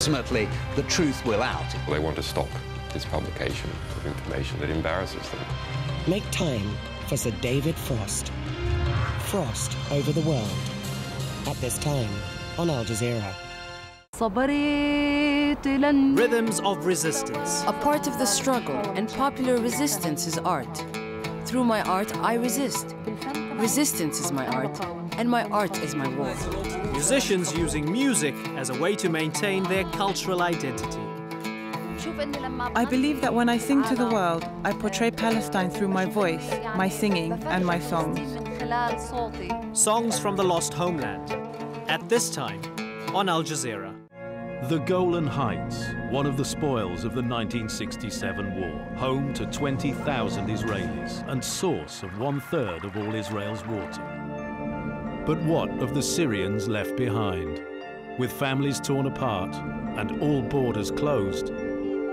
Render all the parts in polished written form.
Ultimately, the truth will out. They want to stop this publication of information that embarrasses them. Make time for Sir David Frost. Frost over the world. At this time on Al Jazeera. Rhythms of resistance. A part of the struggle and popular resistance is art. Through my art, I resist. Resistance is my art, and my art is my war. Musicians using music as a way to maintain their cultural identity. I believe that when I sing to the world, I portray Palestine through my voice, my singing, and my songs. Songs from the lost homeland. At this time on Al Jazeera. The Golan Heights, one of the spoils of the 1967 war, home to 20,000 Israelis and source of 1/3 of all Israel's water. But what of the Syrians left behind? With families torn apart and all borders closed,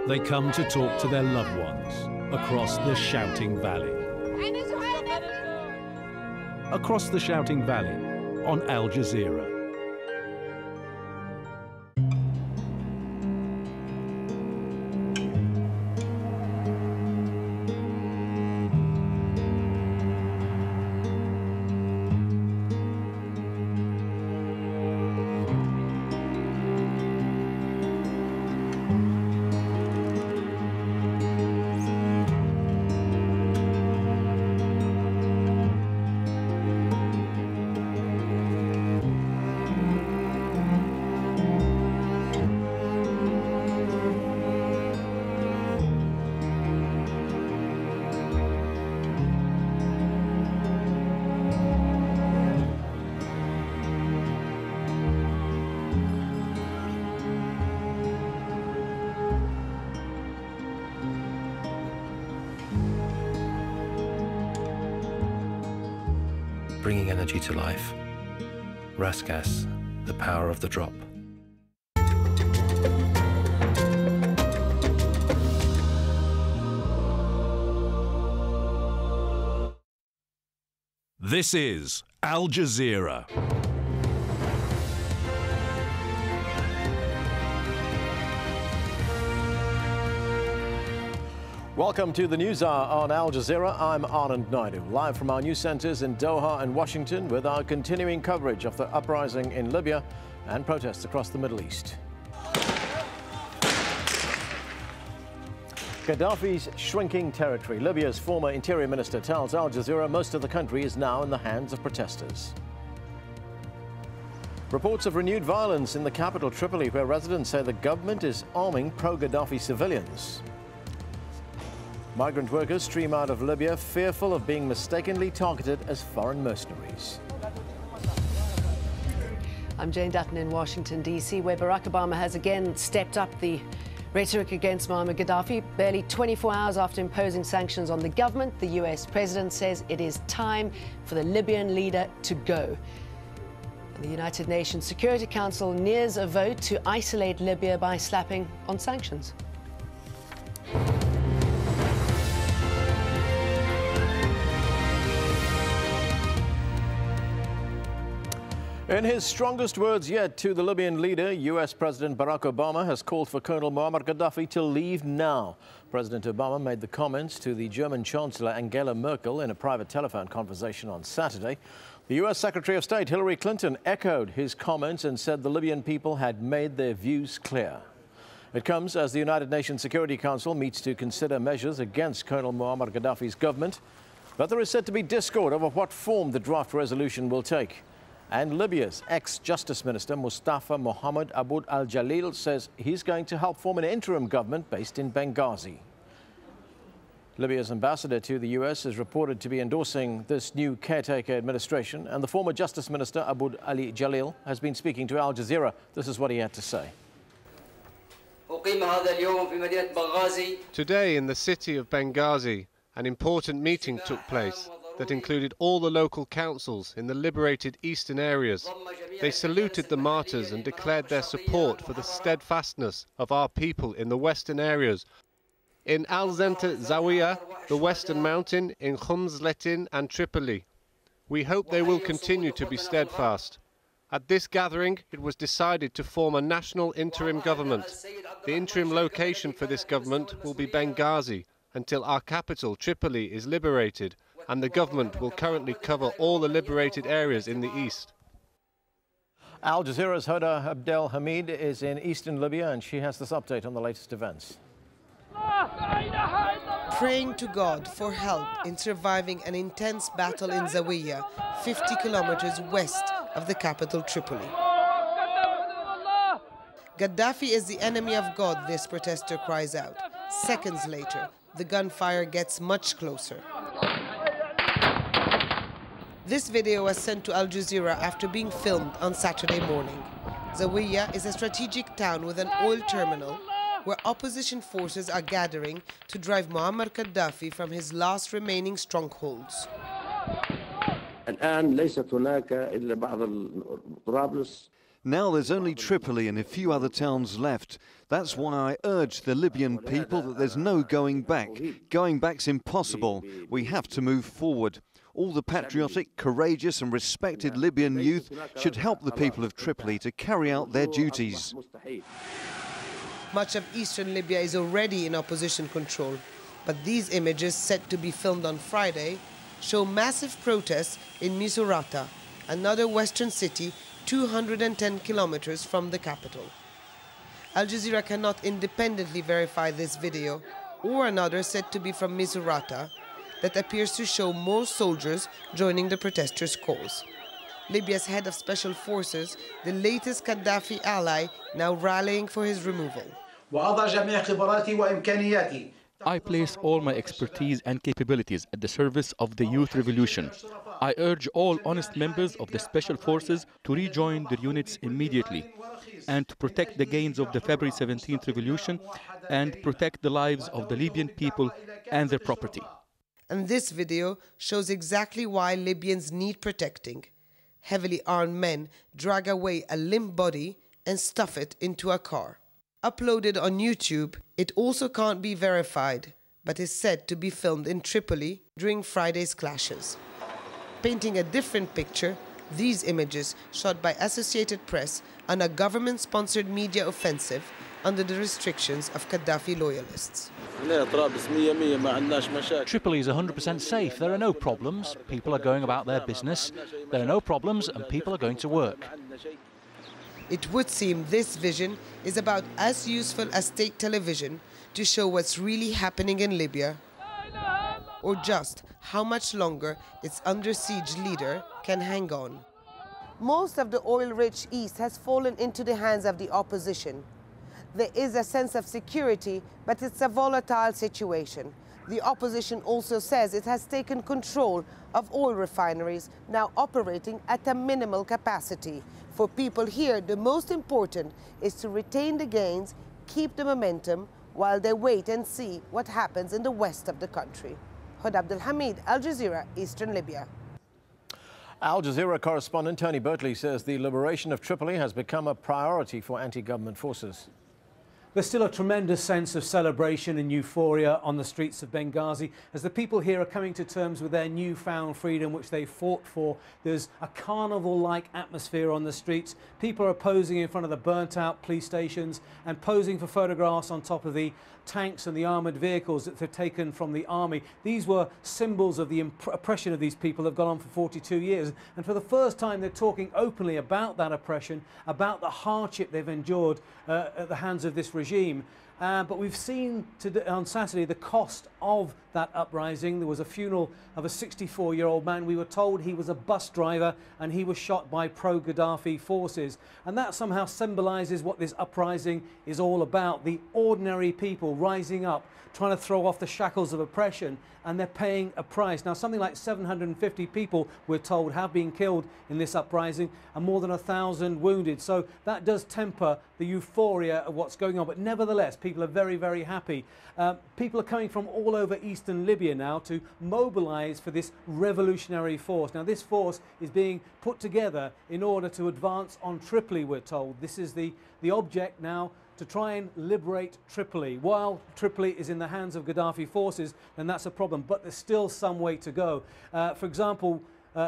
they come to talk to their loved ones across the Shouting Valley. Across the Shouting Valley on Al Jazeera. Bringing energy to life. Rasgas, the power of the drop. This is Al Jazeera. Welcome to the News Hour on Al Jazeera. I'm Anand Naidu, live from our news centres in Doha and Washington with our continuing coverage of the uprising in Libya and protests across the Middle East. Gaddafi's shrinking territory. Libya's former interior minister tells Al Jazeera most of the country is now in the hands of protesters. Reports of renewed violence in the capital Tripoli, where residents say the government is arming pro-Gaddafi civilians. Migrant workers stream out of Libya, fearful of being mistakenly targeted as foreign mercenaries. I'm Jane Dutton in Washington, D.C., where Barack Obama has again stepped up the rhetoric against Muammar Gaddafi. Barely 24 hours after imposing sanctions on the government, the U.S. president says it is time for the Libyan leader to go. And the United Nations Security Council nears a vote to isolate Libya by slapping on sanctions. In his strongest words yet to the Libyan leader, U.S. President Barack Obama has called for Colonel Muammar Gaddafi to leave now. President Obama made the comments to the German Chancellor Angela Merkel in a private telephone conversation on Saturday. The U.S. Secretary of State Hillary Clinton echoed his comments and said the Libyan people had made their views clear. It comes as the United Nations Security Council meets to consider measures against Colonel Muammar Gaddafi's government. But there is said to be discord over what form the draft resolution will take. And Libya's ex-Justice Minister Mustafa Mohammed Aboud al-Jalil says he's going to help form an interim government based in Benghazi. Libya's ambassador to the U.S. is reported to be endorsing this new caretaker administration, and the former Justice Minister Aboud Ali Jalil has been speaking to Al Jazeera. This is what he had to say. Today in the city of Benghazi, an important meeting took place that included all the local councils in the liberated eastern areas. They saluted the martyrs and declared their support for the steadfastness of our people in the western areas. In Al-Zenta Zawiya, the western mountain, in Khumsletin and Tripoli. We hope they will continue to be steadfast. At this gathering, it was decided to form a national interim government. The interim location for this government will be Benghazi until our capital, Tripoli, is liberated, and the government will currently cover all the liberated areas in the east. Al Jazeera's Hoda Abdel Hamid is in eastern Libya, and she has this update on the latest events. Praying to God for help in surviving an intense battle in Zawiya, 50 kilometers west of the capital Tripoli. Gaddafi is the enemy of God, this protester cries out. Seconds later, the gunfire gets much closer. This video was sent to Al Jazeera after being filmed on Saturday morning. Zawiya is a strategic town with an oil terminal where opposition forces are gathering to drive Muammar Gaddafi from his last remaining strongholds. Now there's only Tripoli and a few other towns left. That's why I urge the Libyan people that there's no going back. Going back's impossible. We have to move forward. All the patriotic, courageous and respected Libyan youth should help the people of Tripoli to carry out their duties. Much of eastern Libya is already in opposition control, but these images, set to be filmed on Friday, show massive protests in Misurata, another western city 210 kilometers from the capital. Al Jazeera cannot independently verify this video or another said to be from Misurata that appears to show more soldiers joining the protesters' cause. Libya's head of special forces, the latest Gaddafi ally, now rallying for his removal. I place all my expertise and capabilities at the service of the youth revolution. I urge all honest members of the special forces to rejoin their units immediately and to protect the gains of the February 17th revolution and protect the lives of the Libyan people and their property. And this video shows exactly why Libyans need protecting. Heavily armed men drag away a limp body and stuff it into a car. Uploaded on YouTube, it also can't be verified, but is said to be filmed in Tripoli during Friday's clashes. Painting a different picture, these images, shot by Associated Press on a government-sponsored media offensive under the restrictions of Gaddafi loyalists. Tripoli is 100% safe. There are no problems. People are going about their business. There are no problems and people are going to work. It would seem this vision is about as useful as state television to show what's really happening in Libya, or just how much longer its under-siege leader can hang on. Most of the oil-rich East has fallen into the hands of the opposition. There is a sense of security, but it's a volatile situation. The opposition also says it has taken control of oil refineries, now operating at a minimal capacity. For people here, the most important is to retain the gains, keep the momentum, while they wait and see what happens in the west of the country. Hoda Abdel Hamid, Al Jazeera, Eastern Libya. Al Jazeera correspondent Tony Bertley says the liberation of Tripoli has become a priority for anti-government forces. There's still a tremendous sense of celebration and euphoria on the streets of Benghazi as the people here are coming to terms with their newfound freedom, which they fought for. There's a carnival-like atmosphere on the streets. People are posing in front of the burnt-out police stations and posing for photographs on top of the tanks and the armoured vehicles that they've taken from the army. These were symbols of the oppression of these people that have gone on for 42 years. And for the first time, they're talking openly about that oppression, about the hardship they've endured at the hands of this regime. But we've seen on Saturday the cost of that uprising. There was a funeral of a 64-year-old man. We were told he was a bus driver and he was shot by pro-Gaddafi forces. And that somehow symbolises what this uprising is all about. The ordinary people rising up, trying to throw off the shackles of oppression, and they're paying a price. Now, something like 750 people, we're told, have been killed in this uprising and more than 1,000 wounded. So that does temper the euphoria of what's going on. But nevertheless, people are very, very happy. People are coming from all over eastern Libya now to mobilise for this revolutionary force. Now, this force is being put together in order to advance on Tripoli, we're told. This is the object now, to try and liberate Tripoli. While Tripoli is in the hands of Gaddafi forces, then that's a problem, but there's still some way to go. For example,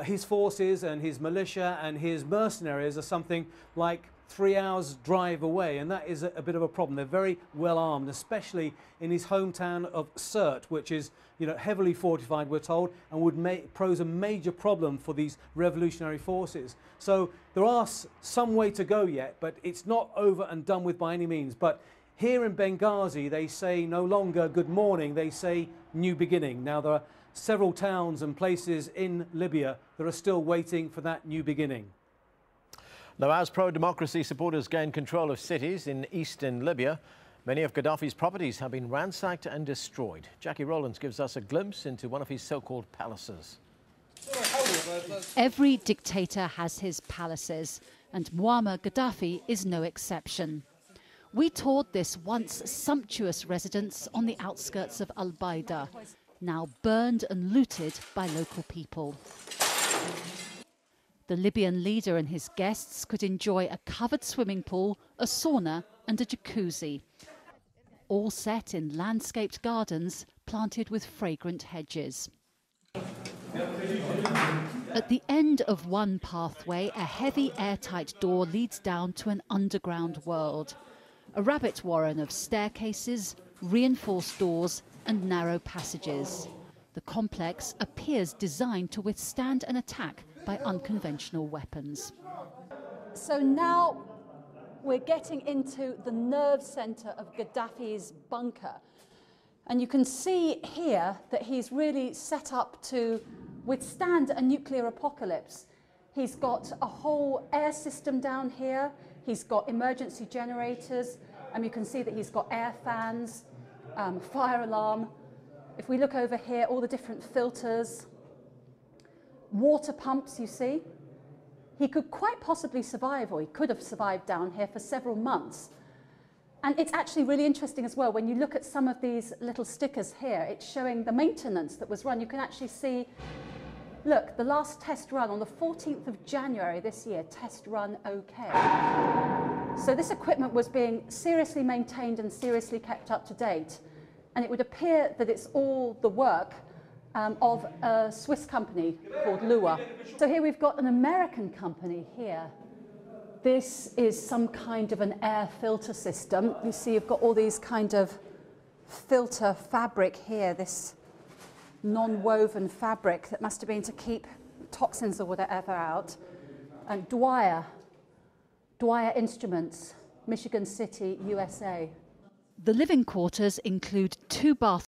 his forces and his militia and his mercenaries are something like 3 hours drive away, and that is a bit of a problem. They're very well armed, especially in his hometown of Sirte, which is, you know, heavily fortified, we're told, and would pose a major problem for these revolutionary forces. So there are some way to go yet, but it's not over and done with by any means. But here in Benghazi, they say no longer good morning, they say new beginning. Now, there are several towns and places in Libya that are still waiting for that new beginning. Now, as pro-democracy supporters gain control of cities in eastern Libya, many of Gaddafi's properties have been ransacked and destroyed. Jackie Rowlands gives us a glimpse into one of his so-called palaces. Every dictator has his palaces, and Muammar Gaddafi is no exception. We toured this once sumptuous residence on the outskirts of Al-Baida, now burned and looted by local people. The Libyan leader and his guests could enjoy a covered swimming pool, a sauna and a jacuzzi, all set in landscaped gardens planted with fragrant hedges. At the end of one pathway, a heavy airtight door leads down to an underground world. A rabbit warren of staircases, reinforced doors and narrow passages. The complex appears designed to withstand an attack by unconventional weapons. So now we're getting into the nerve centre of Gaddafi's bunker. And you can see here that he's really set up to withstand a nuclear apocalypse. He's got a whole air system down here. He's got emergency generators. And you can see that he's got air fans, fire alarm. If we look over here, all the different filters, water pumps, you see. He could quite possibly survive, or he could have survived down here for several months. And it's actually really interesting as well, when you look at some of these little stickers here, it's showing the maintenance that was run. You can actually see, look, the last test run on the 14th of January this year, test run okay. So this equipment was being seriously maintained and seriously kept up to date. And it would appear that it's all the work of a Swiss company called Lua. So here we've got an American company here. This is some kind of an air filter system. You see you've got all these kind of filter fabric here, this non-woven fabric that must have been to keep toxins or whatever out. And Dwyer Instruments, Michigan City, USA. The living quarters include 2 bathrooms